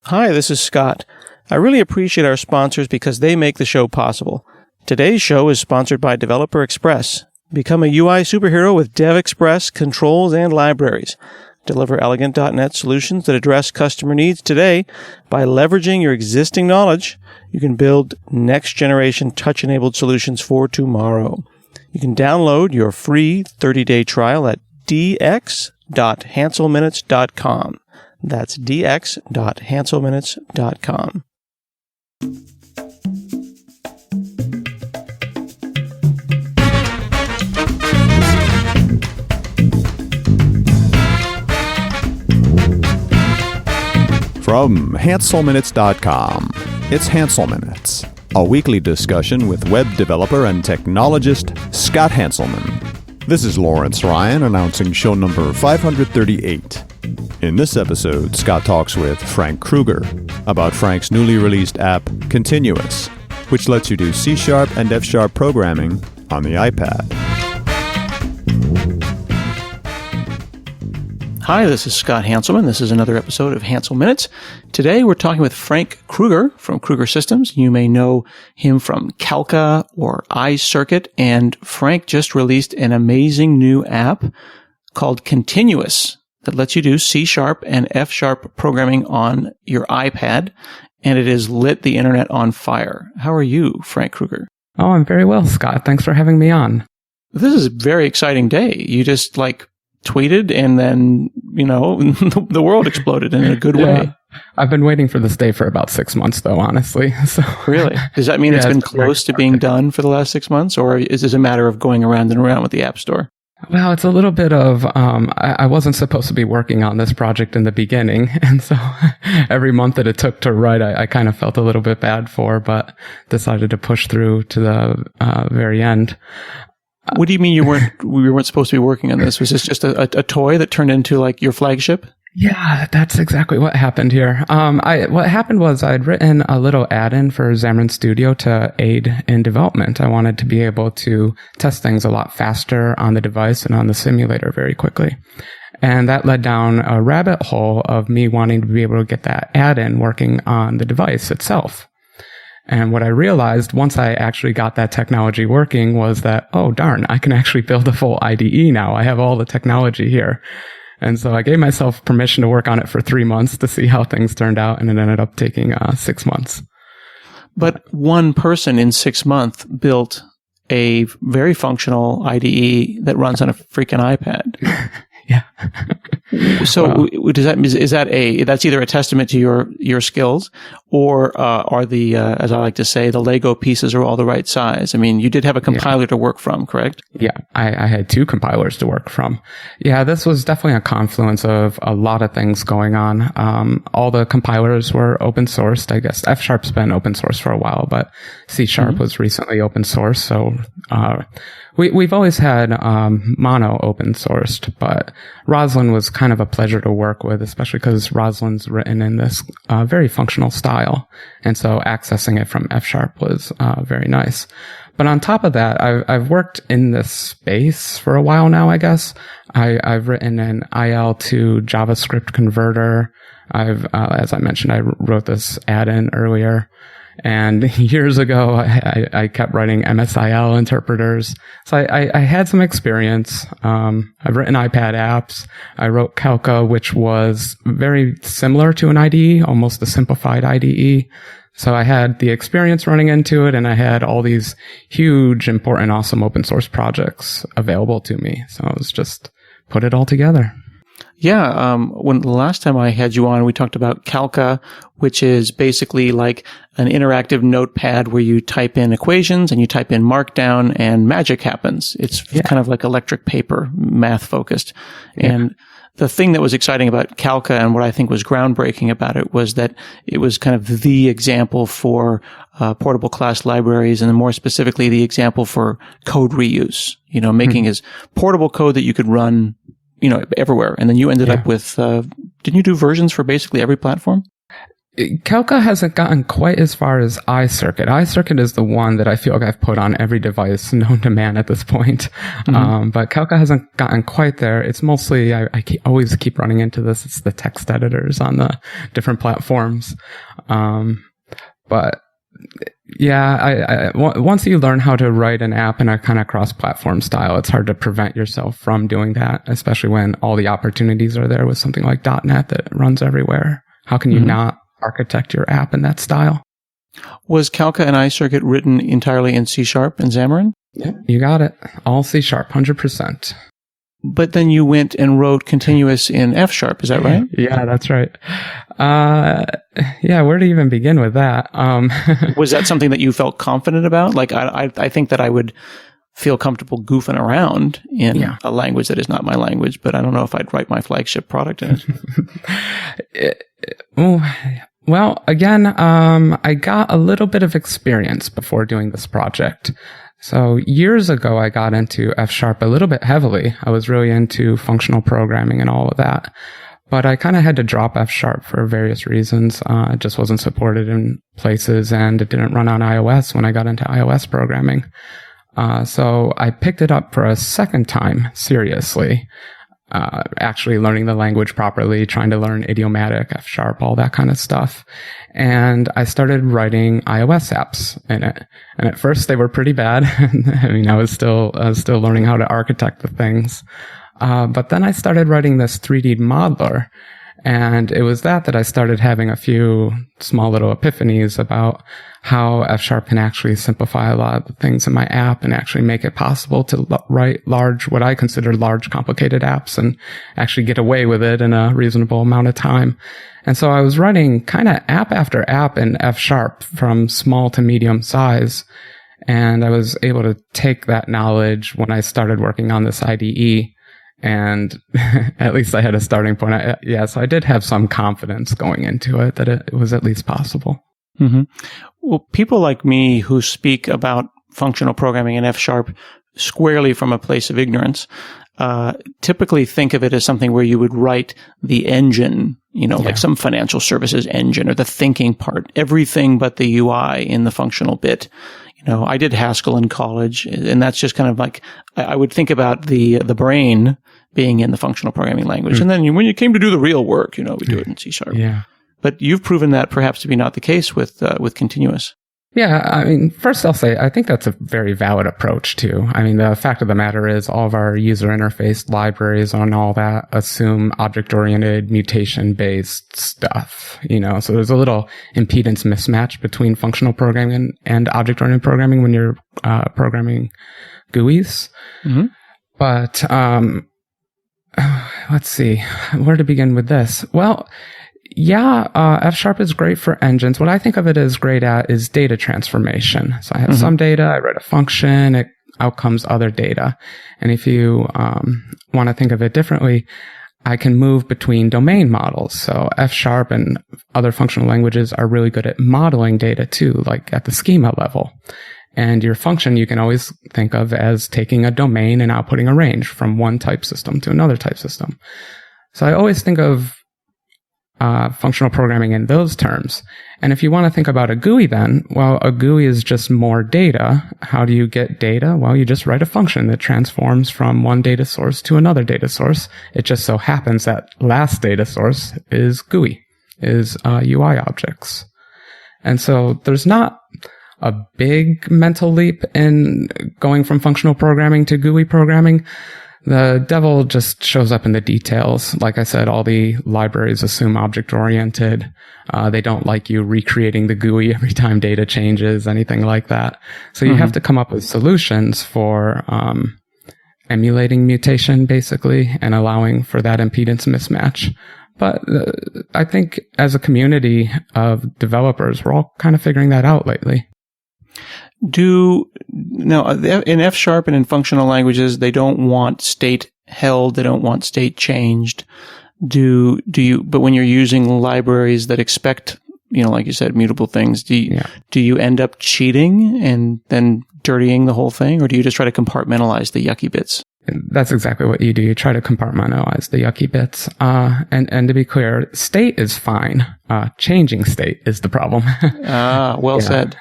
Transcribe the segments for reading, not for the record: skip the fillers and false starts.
Hi, this is Scott. I really appreciate our sponsors because they make the show possible. Today's show is sponsored by Developer Express. Become a UI superhero with Dev Express controls and libraries. Deliver elegant .NET solutions that address customer needs today by leveraging your existing knowledge. You can build next-generation touch-enabled solutions for tomorrow. You can download your free 30-day trial at dx.hanselminutes.com. That's dx.hanselminutes.com. From hanselminutes.com, it's Hansel Minutes, a weekly discussion with web developer and technologist Scott Hanselman. This is Lawrence Ryan announcing show number 538. In this episode, Scott talks with Frank Krueger about Frank's newly released app, Continuous, which lets you do C# and F# programming on the iPad. Hi, this is Scott Hanselman. This is another episode of Hansel Minutes. Today we're talking with Frank Krueger from Krueger Systems. You may know him from Calca or iCircuit, and Frank just released an amazing new app called Continuous that lets you do C# and F# programming on your iPad, and it has lit the internet on fire. How are you, Frank Krueger? Oh, I'm very well, Scott. Thanks for having me on. This is a very exciting day. You just tweeted and then, the world exploded in a good way. I've been waiting for this day for about 6 months, though, honestly. So really? Does that mean it's been close to being done for the last 6 months, or is this a matter of going around and around with the App Store? Well, it's a little bit of, I wasn't supposed to be working on this project in the beginning. And so every month that it took to write, I kind of felt a little bit bad for, but decided to push through to the very end. What do you mean we weren't supposed to be working on this? Was this just a toy that turned into your flagship? Yeah, that's exactly what happened here. What happened was I'd written a little add-in for Xamarin Studio to aid in development. I wanted to be able to test things a lot faster on the device and on the simulator very quickly. And that led down a rabbit hole of me wanting to be able to get that add-in working on the device itself. And what I realized once I actually got that technology working was that, oh darn, I can actually build a full IDE now. I have all the technology here. And so I gave myself permission to work on it for 3 months to see how things turned out, and it ended up taking 6 months. But one person in 6 months built a very functional IDE that runs on a freaking iPad. Yeah. So that's either a testament to your skills, or are the as I like to say, the Lego pieces are all the right size? I mean, you did have a compiler to work from, correct? Yeah, I had 2 compilers to work from. Yeah, this was definitely a confluence of a lot of things going on. All the compilers were open sourced. I guess F#'s been open source for a while, but C# was recently open source. So we've always had mono open sourced, but Roslyn was kind of a pleasure to work with, especially because Roslyn's written in this very functional style. And so accessing it from F# was very nice. But on top of that, I've worked in this space for a while now, I guess. I've written an IL to JavaScript converter. As I mentioned, I wrote this add-in earlier. And years ago, I kept writing MSIL interpreters. So I had some experience. I've written iPad apps. I wrote Calca, which was very similar to an IDE, almost a simplified IDE. So I had the experience running into it, and I had all these huge, important, awesome open source projects available to me. So I was just put it all together. Yeah, when the last time I had you on, we talked about Calca, which is basically like an interactive notepad where you type in equations and you type in Markdown and magic happens. It's kind of like electric paper, math focused. Yeah. And the thing that was exciting about Calca and what I think was groundbreaking about it was that it was kind of the example for portable class libraries, and then more specifically the example for code reuse, making as portable code that you could run everywhere. And then you ended up with, didn't you do versions for basically every platform? Calca hasn't gotten quite as far as iCircuit. iCircuit is the one that I feel like I've put on every device known to man at this point. But Calca hasn't gotten quite there. It's mostly, I always keep running into this. It's the text editors on the different platforms. But yeah, once you learn how to write an app in a kind of cross-platform style, it's hard to prevent yourself from doing that, especially when all the opportunities are there with something like .NET that runs everywhere. How can you not architect your app in that style? Was Calca and iCircuit written entirely in C# and Xamarin? Yep, you got it. All C#, 100%. But then you went and wrote continuous in F#, is that right? Yeah, that's right. Yeah, where to even begin with that? Was that something that you felt confident about? Like, I think that I would feel comfortable goofing around in a language that is not my language, but I don't know if I'd write my flagship product in it. Well, again, I got a little bit of experience before doing this project. So years ago, I got into F# a little bit heavily. I was really into functional programming and all of that. But I kind of had to drop F# for various reasons. It just wasn't supported in places, and it didn't run on iOS when I got into iOS programming. So I picked it up for a second time, seriously. Actually learning the language properly, trying to learn idiomatic, F#, all that kind of stuff. And I started writing iOS apps in it. And at first they were pretty bad. I mean, I was still learning how to architect the things. But then I started writing this 3D modeler. And it was that I started having a few small little epiphanies about how F# can actually simplify a lot of the things in my app and actually make it possible to write what I consider large, complicated apps and actually get away with it in a reasonable amount of time. And so I was writing kind of app after app in F# from small to medium size. And I was able to take that knowledge when I started working on this IDE. And at least I had a starting point. So I did have some confidence going into it that it was at least possible. Mm-hmm. Well, people like me who speak about functional programming in F# squarely from a place of ignorance, typically think of it as something where you would write the engine, like some financial services engine or the thinking part, everything but the UI in the functional bit. I did Haskell in college, and that's just kind of like, I would think about the brain being in the functional programming language. And then when you came to do the real work, we do it in C#. Yeah. But you've proven that perhaps to be not the case with continuous. Yeah, I mean, first I'll say I think that's a very valid approach too. I mean, the fact of the matter is all of our user interface libraries and all that assume object-oriented, mutation-based stuff, so there's a little impedance mismatch between functional programming and object-oriented programming when you're programming GUIs. Mm-hmm. But let's see, where to begin with this? Well, F# is great for engines. What I think of it as great at is data transformation. So I have some data, I write a function, it outcomes other data. And if you want to think of it differently, I can move between domain models. So F# and other functional languages are really good at modeling data too, like at the schema level. And your function you can always think of as taking a domain and outputting a range from one type system to another type system. So I always think of functional programming in those terms. And if you want to think about a GUI then, well, a GUI is just more data. How do you get data? Well, you just write a function that transforms from one data source to another data source. It just so happens that last data source is GUI, is UI objects. And so there's not a big mental leap in going from functional programming to GUI programming. The devil just shows up in the details. Like I said, all the libraries assume object-oriented. They don't like you recreating the GUI every time data changes, anything like that. So you have to come up with solutions for emulating mutation, basically, and allowing for that impedance mismatch. But I think as a community of developers, we're all kind of figuring that out lately. In F# and in functional languages, they don't want state held, they don't want state changed. But when you're using libraries that expect, like you said, mutable things, do you end up cheating and then dirtying the whole thing, or do you just try to compartmentalize the yucky bits? That's exactly what you do. You try to compartmentalize the yucky bits. And to be clear, state is fine. Changing state is the problem. Well said.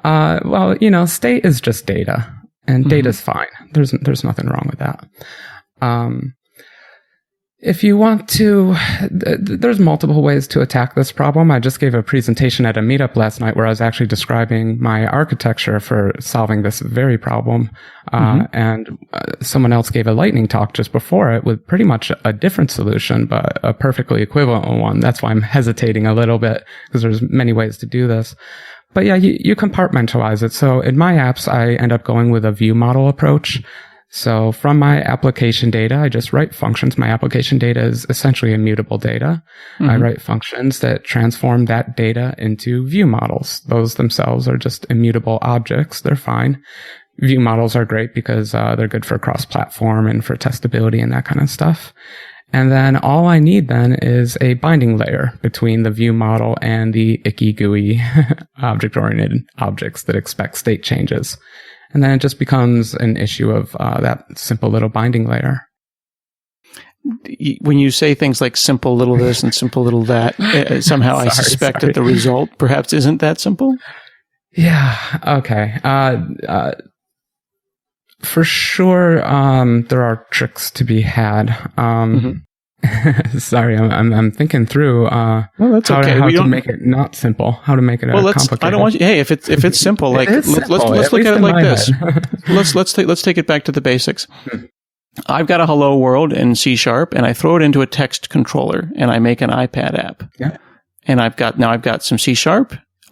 Well, state is just data, and data's fine. There's nothing wrong with that. If you want to, there's multiple ways to attack this problem. I just gave a presentation at a meetup last night where I was actually describing my architecture for solving this very problem. And someone else gave a lightning talk just before it with pretty much a different solution, but a perfectly equivalent one. That's why I'm hesitating a little bit, because there's many ways to do this. But yeah, you compartmentalize it. So in my apps, I end up going with a view model approach. So from my application data, I just write functions. My application data is essentially immutable data. I write functions that transform that data into view models. Those themselves are just immutable objects. They're fine. View models are great because they're good for cross-platform and for testability and that kind of stuff. And then all I need then is a binding layer between the view model and the icky, gooey object-oriented objects that expect state changes. And then it just becomes an issue of that simple little binding layer. When you say things like simple little this and simple little that, somehow I suspect that the result perhaps isn't that simple? Yeah. Okay. For sure, there are tricks to be had. Sorry, I'm thinking through well, that's how, okay. how to make it not simple, how to make it complicated. I don't want you. Hey, if it's simple, like let's look at it like this. let's take it back to the basics. I've got a hello world in C# and I throw it into a text controller and I make an iPad app. Yeah. And I've got some C#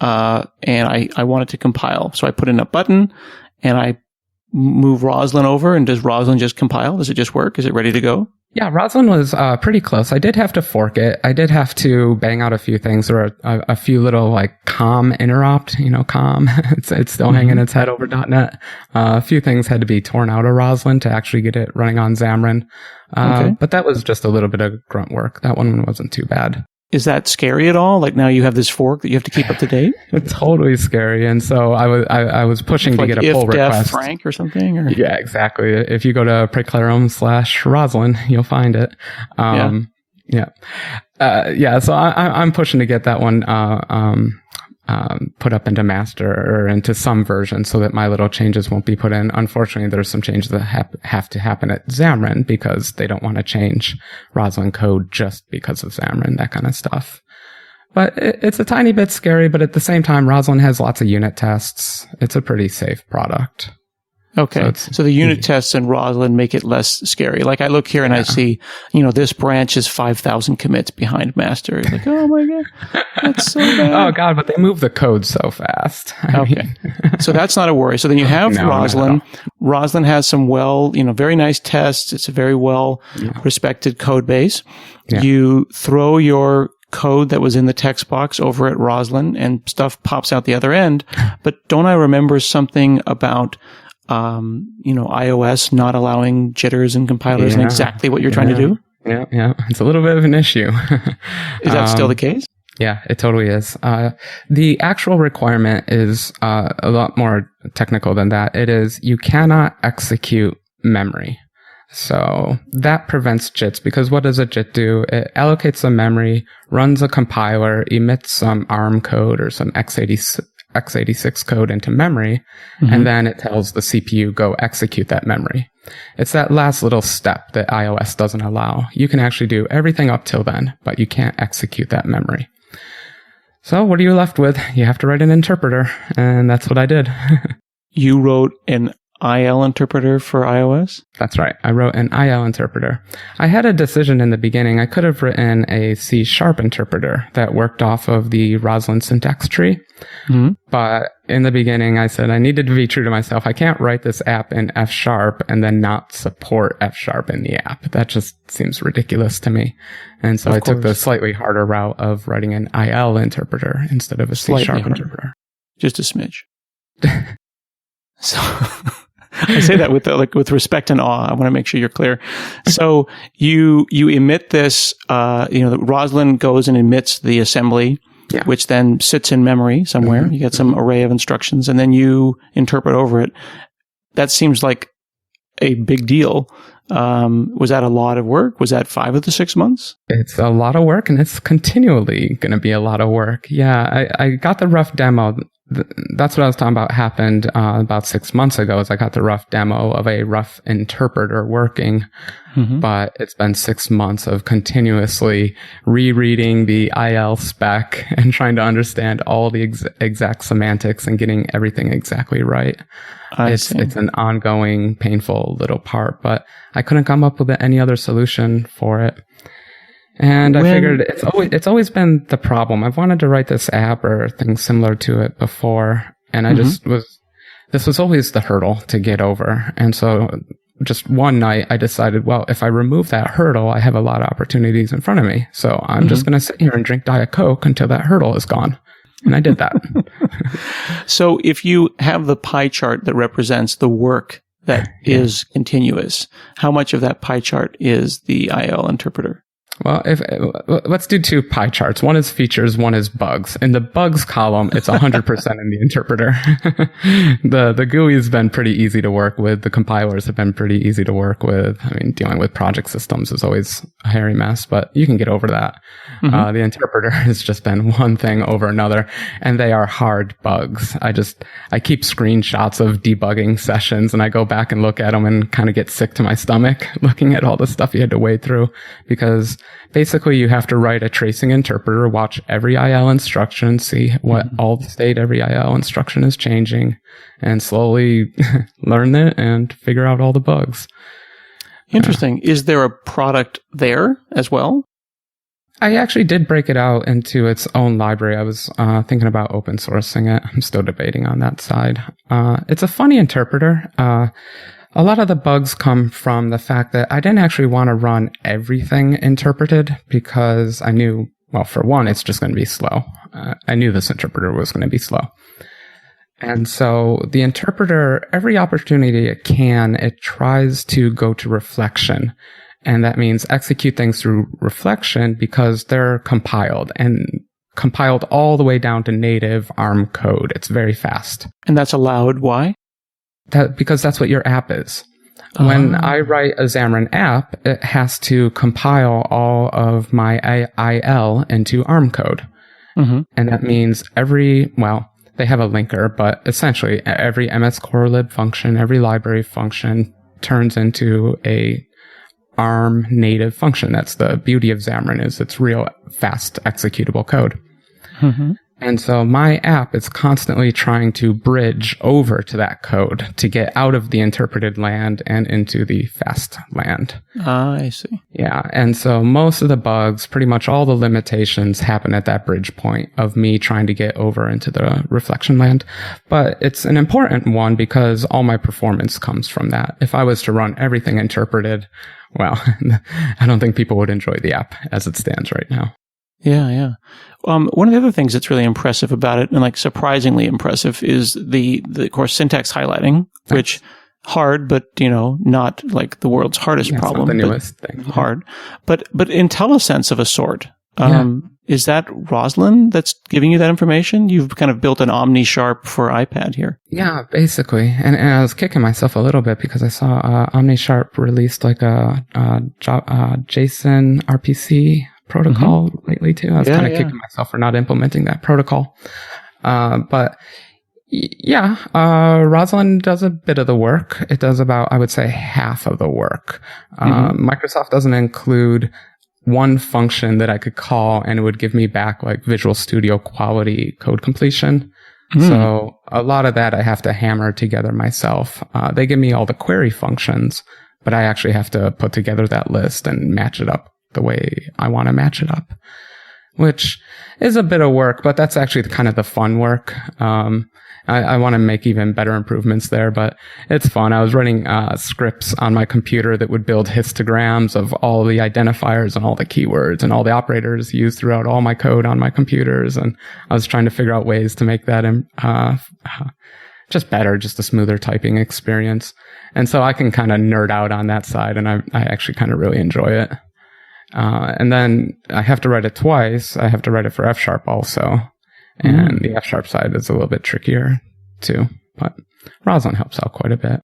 and I want it to compile. So I put in a button and I move Roslyn over, and does Roslyn just compile? Does it just work? Is it ready to go? Yeah, Roslyn was pretty close. I did have to fork it. I did have to bang out a few things. There were a few little like com interrupt, com. it's still hanging its head over .NET. A few things had to be torn out of Roslyn to actually get it running on Xamarin. But that was just a little bit of grunt work. That one wasn't too bad. Is that scary at all? Like now you have this fork that you have to keep up to date? It's totally scary. And so I was pushing to get a pull request. Frank or something? Or? Yeah, exactly. If you go to preclarum/Roslyn, you'll find it. So I'm pushing to get that one, put up into master or into some version so that my little changes won't be put in. Unfortunately, there's some changes that have to happen at Xamarin because they don't want to change Roslyn code just because of Xamarin, that kind of stuff. But it's a tiny bit scary, but at the same time, Roslyn has lots of unit tests. It's a pretty safe product. Okay. So the unit tests in Roslyn make it less scary. Like I look here and I see, this branch is 5,000 commits behind master. It's like, oh my God, that's so bad. Oh God, but they move the code so fast. I mean. So that's not a worry. So then you have Roslyn. Roslyn has some very nice tests. It's a very well respected code base. Yeah. You throw your code that was in the text box over at Roslyn and stuff pops out the other end. But don't I remember something about iOS not allowing jitters and compilers and exactly what you're trying to do? Yeah. It's a little bit of an issue. Is that still the case? Yeah, it totally is. The actual requirement is a lot more technical than that. It is you cannot execute memory. So that prevents JITs, because what does a JIT do? It allocates some memory, runs a compiler, emits some ARM code or some x86 code into memory, and then it tells the CPU, go execute that memory. It's that last little step that iOS doesn't allow. You can actually do everything up till then, but you can't execute that memory. So what are you left with? You have to write an interpreter, and that's what I did. You wrote an IL interpreter for iOS? That's right. I wrote an IL interpreter. I had a decision in the beginning. I could have written a C# interpreter that worked off of the Roslyn syntax tree. But in the beginning, I said I needed to be true to myself. I can't write this app in F# and then not support F# in the app. That just seems ridiculous to me. And so I took the slightly harder route of writing an IL interpreter instead of a C# interpreter. Just a smidge. So I say that with respect and awe. I want to make sure you're clear. So you emit this, Roslyn goes and emits the assembly, which then sits in memory somewhere. You get some array of instructions and then you interpret over it. That seems like a big deal. Was that a lot of work? Was that 5 of the 6 months? It's a lot of work, and it's continually going to be a lot of work. Yeah, I got the rough demo. That's what I was talking about happened about 6 months ago, is I got the rough demo of a rough interpreter working, but it's been 6 months of continuously rereading the IL spec and trying to understand all the exact semantics and getting everything exactly right. It's an ongoing, painful little part, but I couldn't come up with any other solution for it. And I figured it's always been the problem. I've wanted to write this app or things similar to it before, and this was always the hurdle to get over. And so just one night I decided, well, if I remove that hurdle, I have a lot of opportunities in front of me. So I'm just going to sit here and drink Diet Coke until that hurdle is gone. And I did that. So if you have the pie chart that represents the work that is continuous, how much of that pie chart is the IL interpreter? Well, let's do 2 pie charts. One is features, one is bugs. In the bugs column, it's 100% in the interpreter. The GUI has been pretty easy to work with. The compilers have been pretty easy to work with. I mean, dealing with project systems is always a hairy mess, but you can get over that. The interpreter has just been one thing over another, and they are hard bugs. I keep screenshots of debugging sessions, and I go back and look at them and kind of get sick to my stomach looking at all the stuff you had to wade through, because basically you have to write a tracing interpreter, watch every IL instruction, see what all the state every IL instruction is changing, and slowly learn it and figure out all the bugs. Interesting. Is there a product there as well? I actually did break it out into its own library. I was thinking about open sourcing it. I'm still debating on that side. It's a funny interpreter. A lot of the bugs come from the fact that I didn't actually want to run everything interpreted, because I knew, well, for one, it's just going to be slow. I knew this interpreter was going to be slow. And so the interpreter, every opportunity it can, it tries to go to reflection. And that means execute things through reflection because they're compiled all the way down to native ARM code. It's very fast. And that's allowed. Why? Because that's what your app is. When I write a Xamarin app, it has to compile all of my IL into ARM code. And that means they have a linker, but essentially every MS core lib function, every library function turns into a ARM native function. That's the beauty of Xamarin, is it's real fast executable code. And so my app is constantly trying to bridge over to that code to get out of the interpreted land and into the fast land. I see. Yeah. And so most of the bugs, pretty much all the limitations happen at that bridge point of me trying to get over into the reflection land. But it's an important one because all my performance comes from that. If I was to run everything interpreted, well, I don't think people would enjoy the app as it stands right now. Yeah. One of the other things that's really impressive about it, and like surprisingly impressive, is the of course, syntax highlighting, which hard, but not like the world's hardest problem. It's not the newest thing. Hard, but IntelliSense of a sort. Is that Roslyn that's giving you that information? You've kind of built an OmniSharp for iPad here. Yeah, basically. And I was kicking myself a little bit because I saw OmniSharp released like a JSON RPC protocol lately too. I was kind of kicking myself for not implementing that protocol. But Roslyn does a bit of the work. It does about, I would say, half of the work. Microsoft doesn't include one function that I could call and it would give me back like Visual Studio quality code completion. So a lot of that I have to hammer together myself. They give me all the query functions, but I actually have to put together that list and match it up the way I want to match it up, which is a bit of work, but that's actually kind of the fun work. I want to make even better improvements there, but it's fun. I was running scripts on my computer that would build histograms of all the identifiers and all the keywords and all the operators used throughout all my code on my computers. And I was trying to figure out ways to make that just better, just a smoother typing experience. And so I can kind of nerd out on that side, and I actually kind of really enjoy it. And then I have to write it twice. I have to write it for F# also. And the F# side is a little bit trickier too, but Roslyn helps out quite a bit.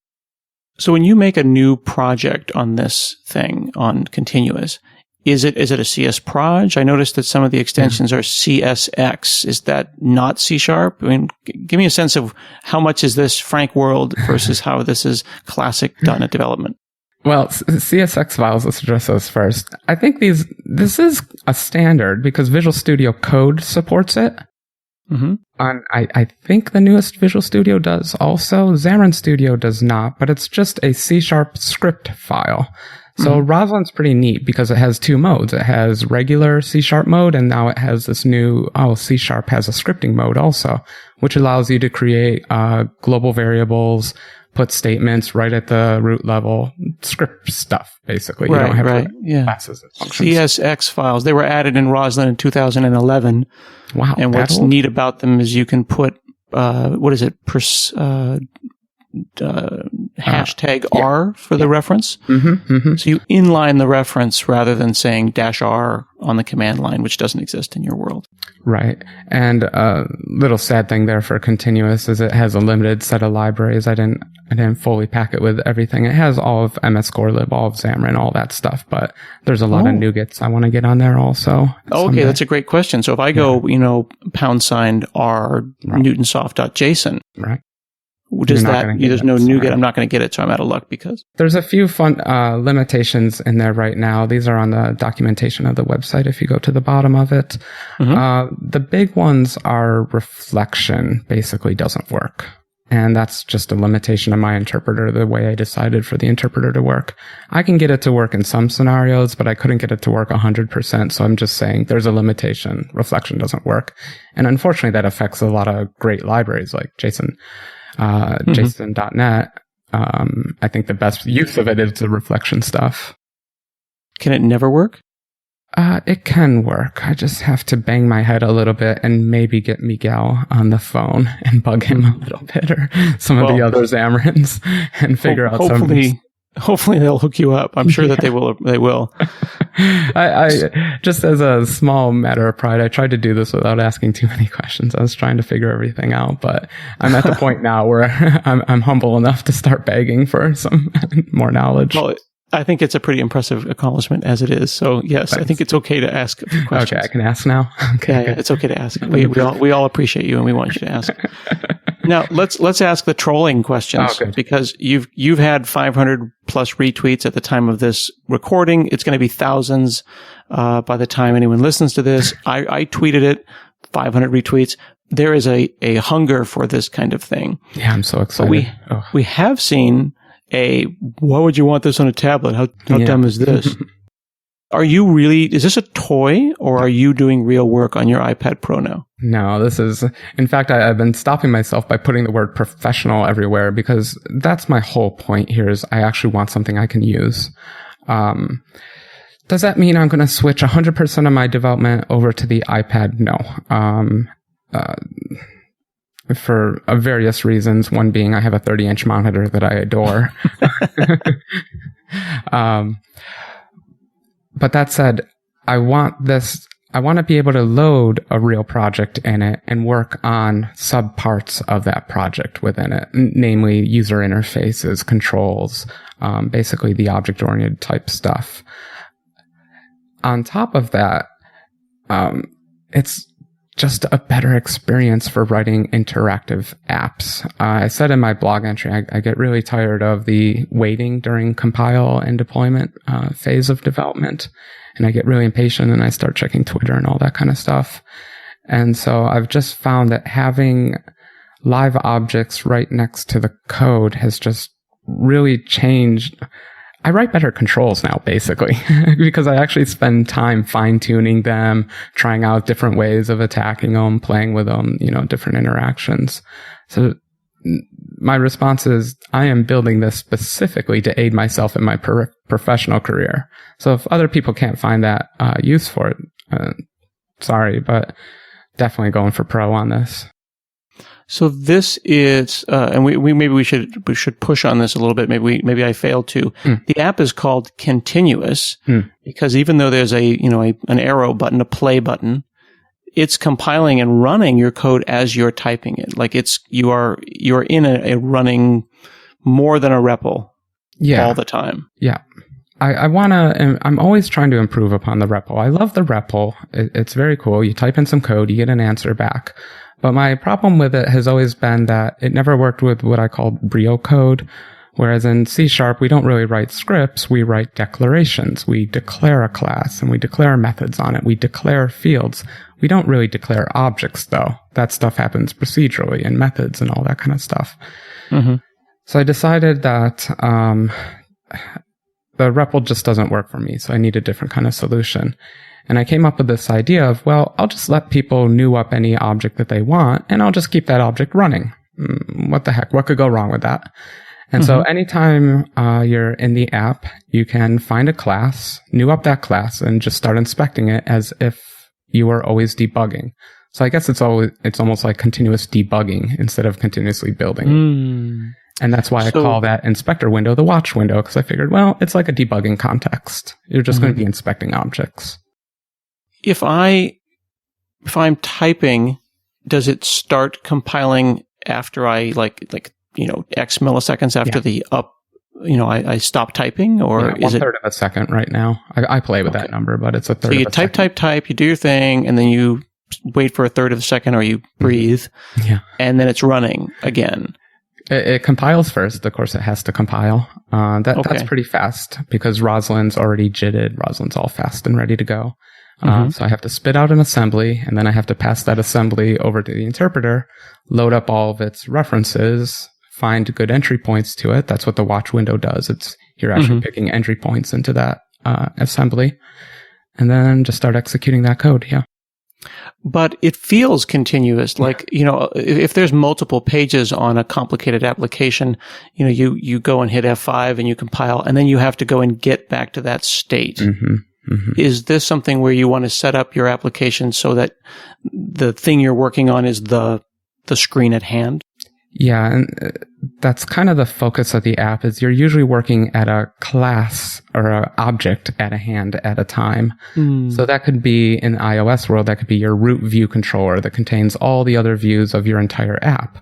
So when you make a new project on this thing, on Continuous, is it a CS proj? I noticed that some of the extensions are CSX. Is that not C#? I mean, give me a sense of how much is this Frank world versus how this is classic .NET development. Well, CSX files, let's address those first. I think this is a standard because Visual Studio Code supports it. Mm-hmm. I think the newest Visual Studio does also. Xamarin Studio does not, but it's just a C# script file. So Roslin's pretty neat because it has two modes. It has regular C# mode, and now it has this new, C# has a scripting mode also, which allows you to create global variables, put statements right at the root level, script stuff, basically. You don't have classes and functions. CSX files, they were added in Roslyn in 2011. Wow. And what's neat about them is you can put, hashtag R for the reference. So you inline the reference rather than saying -R on the command line, which doesn't exist in your world. Right. And a little sad thing there for Continuous is it has a limited set of libraries. I didn't fully pack it with everything. It has all of MS-Gorelib, all of Xamarin, all that stuff, but there's a lot of nougats I want to get on there also. Okay, that's a great question. So if I go, $R Newtonsoft.json. Right. There's no NuGet. I'm not going to get it, so I'm out of luck because there's a few fun limitations in there right now. These are on the documentation of the website if you go to the bottom of it. The big ones are reflection basically doesn't work. And that's just a limitation of my interpreter, the way I decided for the interpreter to work. I can get it to work in some scenarios, but I couldn't get it to work 100%. So I'm just saying there's a limitation. Reflection doesn't work. And unfortunately, that affects a lot of great libraries like JSON. JSON.NET, I think the best use of it is the reflection stuff. Can it never work? It can work. I just have to bang my head a little bit and maybe get Miguel on the phone and bug him a little bit or some of the other Xamarins and figure out some. Hopefully they'll hook you up. I'm sure that they will. They will. I just as a small matter of pride, I tried to do this without asking too many questions. I was trying to figure everything out, but I'm at the point now where I'm humble enough to start begging for some more knowledge. Well, I think it's a pretty impressive accomplishment as it is. So yes, thanks. I think it's okay to ask a few questions. Okay, I can ask now. Okay, yeah, it's okay to ask. We all appreciate you and we want you to ask. Now let's ask the trolling questions because you've had 500 plus retweets at the time of this recording. It's going to be thousands by the time anyone listens to this. I tweeted it, 500 retweets. There is a hunger for this kind of thing. Yeah, I'm so excited. But we have seen why would you want this on a tablet? How dumb is this? Is this a toy or are you doing real work on your iPad Pro now? No, in fact, I've been stopping myself by putting the word professional everywhere because that's my whole point here is I actually want something I can use. Does that mean I'm going to switch 100% of my development over to the iPad? No. For various reasons, one being I have a 30-inch monitor that I adore. But that said, I want to be able to load a real project in it and work on subparts of that project within it, namely user interfaces, controls, basically the object-oriented type stuff. On top of that, it's just a better experience for writing interactive apps. I said in my blog entry, I get really tired of the waiting during compile and deployment phase of development. And I get really impatient and I start checking Twitter and all that kind of stuff. And so I've just found that having live objects right next to the code has just really changed. I write better controls now, basically, because I actually spend time fine-tuning them, trying out different ways of attacking them, playing with them, different interactions. So my response is, I am building this specifically to aid myself in my professional career. So if other people can't find that use for it, sorry, but definitely going for pro on this. So this is, and we should push on this a little bit. Maybe I failed to. The app is called Continuous because even though there's an arrow button, a play button, it's compiling and running your code as you're typing it. Like you're in a running more than a REPL. all the time. Yeah. I want to, I'm always trying to improve upon the REPL. I love the REPL. It's very cool. You type in some code, you get an answer back. But my problem with it has always been that it never worked with what I call Brio code. Whereas in C#, we don't really write scripts. We write declarations. We declare a class and we declare methods on it. We declare fields. We don't really declare objects, though. That stuff happens procedurally in methods and all that kind of stuff. Mm-hmm. So I decided that the REPL just doesn't work for me, so I need a different kind of solution. And I came up with this idea of, well, I'll just let people new up any object that they want, and I'll just keep that object running. What the heck? What could go wrong with that? And so anytime you're in the app, you can find a class, new up that class, and just start inspecting it as if you were always debugging. So I guess it's almost like continuous debugging instead of continuously building. And that's why I call that inspector window the watch window, because I figured, well, it's like a debugging context. You're just going to be inspecting objects. If I'm typing, does it start compiling after I X milliseconds after the up? I stop typing, or is it 1/3 of a second right now? I play with that number, but it's a third. So you of a second. type, you do your thing, and then you wait for 1/3 of a second, or you breathe, and then it's running again. It compiles first. Of course, it has to compile. That's pretty fast because Rosalind's already JITted. Rosalind's all fast and ready to go. So I have to spit out an assembly, and then I have to pass that assembly over to the interpreter, load up all of its references, find good entry points to it. That's what the watch window does. You're actually picking entry points into that assembly, and then just start executing that code. Yeah. But it feels continuous. Like, if there's multiple pages on a complicated application, you go and hit F5 and you compile, and then you have to go and get back to that state. Is this something where you want to set up your application so that the thing you're working on is the screen at hand? Yeah, and that's kind of the focus of the app is you're usually working at a class or an object at a hand at a time. So that could be in the iOS world, that could be your root view controller that contains all the other views of your entire app.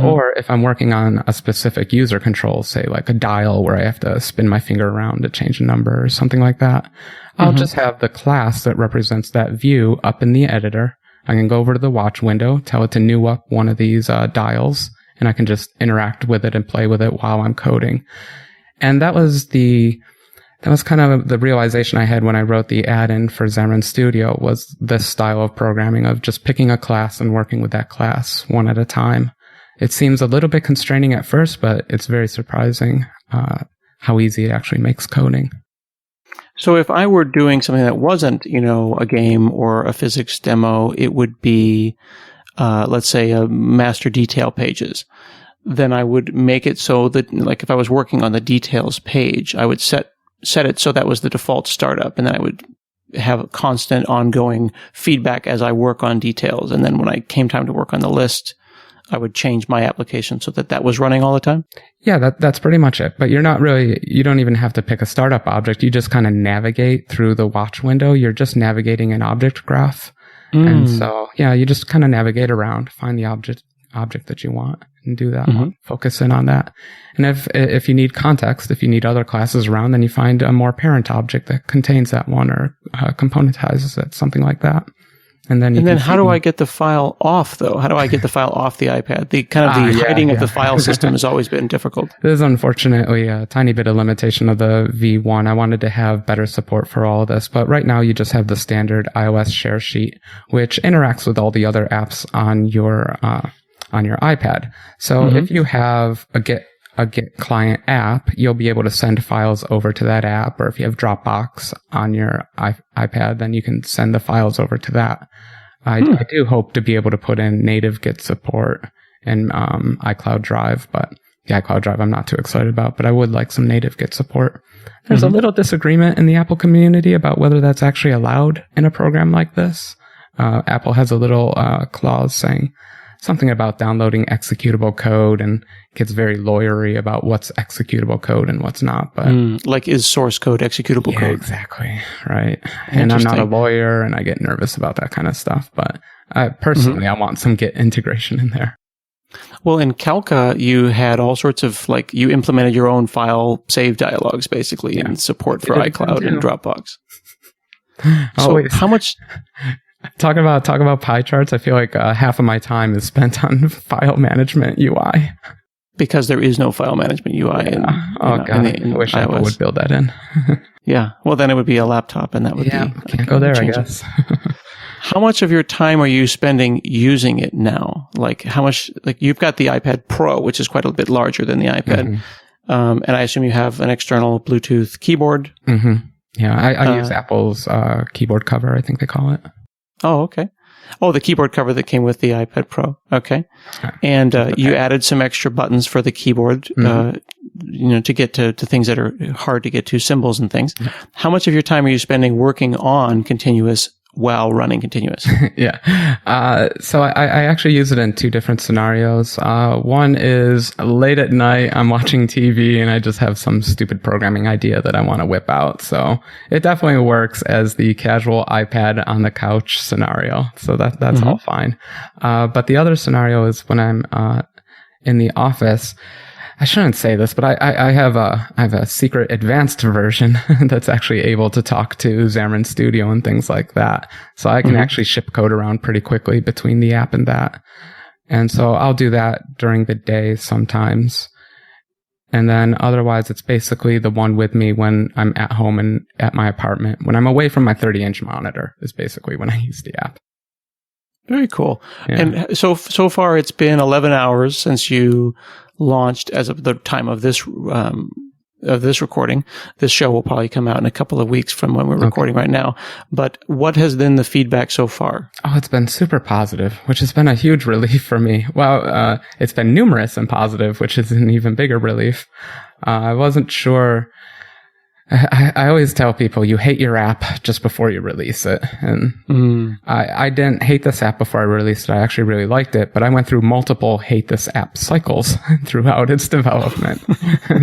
Or if I'm working on a specific user control, say like a dial where I have to spin my finger around to change a number or something like that, I'll just have the class that represents that view up in the editor. I can go over to the watch window, tell it to new up one of these dials, and I can just interact with it and play with it while I'm coding. And that was kind of the realization I had when I wrote the add-in for Xamarin Studio, was this style of programming of just picking a class and working with that class one at a time. It seems a little bit constraining at first, but it's very surprising how easy it actually makes coding. So if I were doing something that wasn't, a game or a physics demo, it would be, let's say, a master detail pages. Then I would make it so that, like, if I was working on the details page, I would set it so that was the default startup, and then I would have constant ongoing feedback as I work on details. And then when I came time to work on the list, I would change my application so that was running all the time. Yeah, that's pretty much it. But you don't even have to pick a startup object. You just kind of navigate through the watch window. You're just navigating an object graph. And so, you just kind of navigate around, find the object that you want and do that one. Focus in on that. And if you need context, if you need other classes around, then you find a more parent object that contains that one or componentizes it, something like that. And then how do I get the file off, though? How do I get the file off the iPad? The hiding of the file system has always been difficult. This is unfortunately a tiny bit of limitation of the V1. I wanted to have better support for all of this, but right now you just have the standard iOS share sheet, which interacts with all the other apps on your iPad. So if you have a Git client app, you'll be able to send files over to that app, or if you have Dropbox on your iPad, then you can send the files over to that. I do hope to be able to put in native Git support in iCloud Drive, but the iCloud Drive I'm not too excited about, but I would like some native Git support. There's a little disagreement in the Apple community about whether that's actually allowed in a program like this. Apple has a little clause saying something about downloading executable code, and gets very lawyery about what's executable code and what's not. But like, is source code executable code? Exactly. Right. And I'm not a lawyer, and I get nervous about that kind of stuff. But personally, I want some Git integration in there. Well, in Calca, you had all sorts of, like, you implemented your own file save dialogues, basically, and support for iCloud and Dropbox. So how much... Talk about pie charts. I feel like half of my time is spent on file management UI. Because there is no file management UI in I wish Apple would build that in. Yeah. Well, then it would be a laptop, and that would be... Can't go there, I guess. How much of your time are you spending using it now? Like, how much... Like, you've got the iPad Pro, which is quite a bit larger than the iPad. Mm-hmm. And I assume you have an external Bluetooth keyboard. Mm-hmm. Yeah, I use Apple's keyboard cover, I think they call it. Oh, okay. Oh, the keyboard cover that came with the iPad Pro. Okay. And you added some extra buttons for the keyboard, to get to things that are hard to get to, symbols and things. How much of your time are you spending working on Continuous while running Continuous? So I actually use it in two different scenarios. One is late at night, I'm watching TV and I just have some stupid programming idea that I want to whip out. So it definitely works as the casual iPad on the couch scenario. So that's all fine. But the other scenario is when I'm in the office. I shouldn't say this, but I have a secret advanced version that's actually able to talk to Xamarin Studio and things like that. So I can actually ship code around pretty quickly between the app and that. And so I'll do that during the day sometimes. And then otherwise, it's basically the one with me when I'm at home and at my apartment. When I'm away from my 30-inch monitor is basically when I use the app. Very cool. Yeah. And so far, it's been 11 hours since you launched as of the time of this recording. This show will probably come out in a couple of weeks from when we're recording right now. But what has been the feedback so far? Oh, it's been super positive, which has been a huge relief for me. Well, it's been numerous and positive, which is an even bigger relief. I wasn't sure. I always tell people you hate your app just before you release it. And I didn't hate this app before I released it. I actually really liked it, but I went through multiple hate this app cycles throughout its development.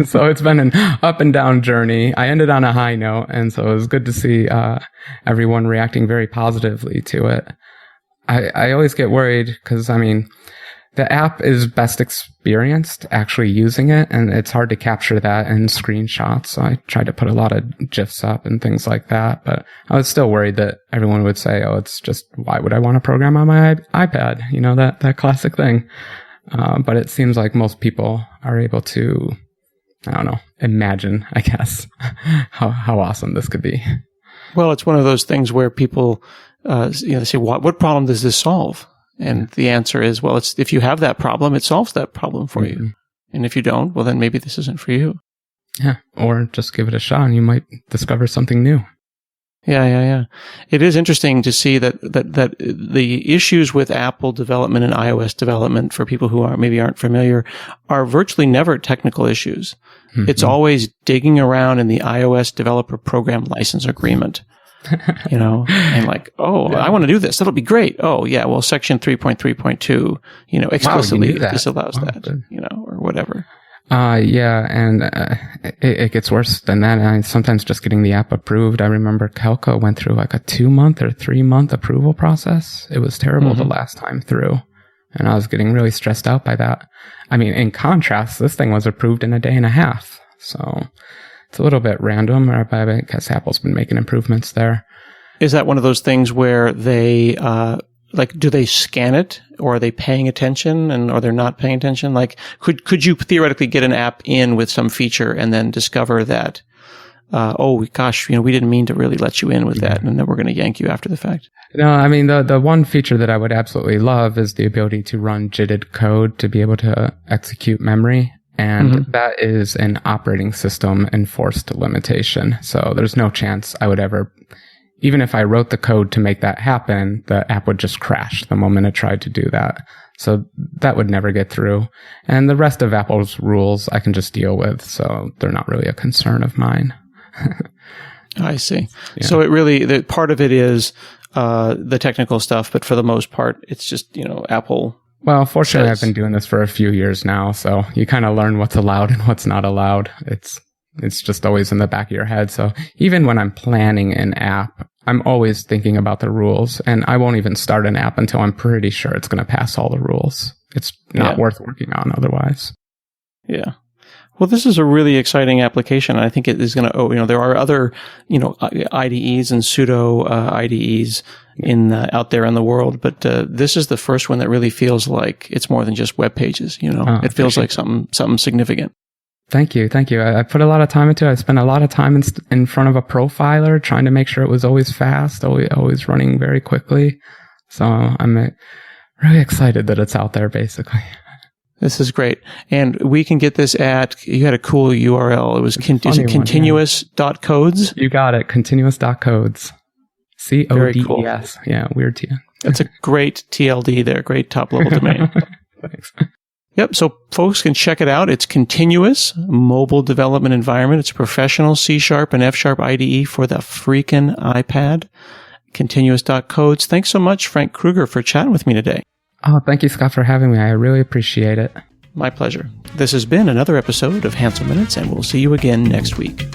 So it's been an up and down journey. I ended on a high note, and so it was good to see everyone reacting very positively to it. I always get worried because, the app is best experienced actually using it, and it's hard to capture that in screenshots. So I tried to put a lot of GIFs up and things like that, but I was still worried that everyone would say, oh, it's just, why would I want to program on my iPad? That classic thing. But it seems like most people are able to, imagine, I guess, how awesome this could be. Well, it's one of those things where people, they say, what problem does this solve? And the answer is, well, if you have that problem, it solves that problem for you. And if you don't, well, then maybe this isn't for you. Yeah. Or just give it a shot and you might discover something new. Yeah. It is interesting to see that the issues with Apple development and iOS development, for people who aren't familiar, are virtually never technical issues. Mm-hmm. It's always digging around in the iOS developer program license agreement. And like, I want to do this. That'll be great. Oh, yeah. Well, section 3.3.2, explicitly disallows that, or whatever. And it gets worse than that. Sometimes just getting the app approved. I remember Calca went through like a 2-month or 3-month approval process. It was terrible the last time through. And I was getting really stressed out by that. In contrast, this thing was approved in a day and a half. So it's a little bit random, but I guess Apple's been making improvements there. Is that one of those things where they, do they scan it, or are they paying attention, or they're not paying attention? Like, could you theoretically get an app in with some feature and then discover that, we didn't mean to really let you in with that, and then we're going to yank you after the fact? No, the one feature that I would absolutely love is the ability to run JITted code to be able to execute memory. And that is an operating system enforced limitation. So there's no chance I would ever, even if I wrote the code to make that happen, the app would just crash the moment it tried to do that. So that would never get through. And the rest of Apple's rules I can just deal with. So they're not really a concern of mine. I see. Yeah. So it really, part of it is the technical stuff, but for the most part, it's just, Apple. Well, fortunately, I've been doing this for a few years now, so you kind of learn what's allowed and what's not allowed. It's just always in the back of your head. So even when I'm planning an app, I'm always thinking about the rules, and I won't even start an app until I'm pretty sure it's going to pass all the rules. it's not worth working on otherwise. Yeah. Well, this is a really exciting application. I think it is going to, there are other, IDEs and pseudo IDEs out there in the world, but this is the first one that really feels like it's more than just web pages. It feels like something significant. Thank you. I put a lot of time into it. I spent a lot of time in front of a profiler trying to make sure it was always fast, always running very quickly. So I'm really excited that it's out there, basically. This is great. And we can get this you had a cool URL. It was continuous.codes? You got it. Continuous.codes. CODES. Very cool. Yeah, weird to you. That's a great TLD there. Great top level domain. Thanks. Yep. So folks can check it out. It's continuous mobile development environment. It's a professional C# and F# IDE for the freaking iPad. Continuous.codes. Thanks so much, Frank Krueger, for chatting with me today. Oh, thank you, Scott, for having me. I really appreciate it. My pleasure. This has been another episode of Hansel Minutes, and we'll see you again next week.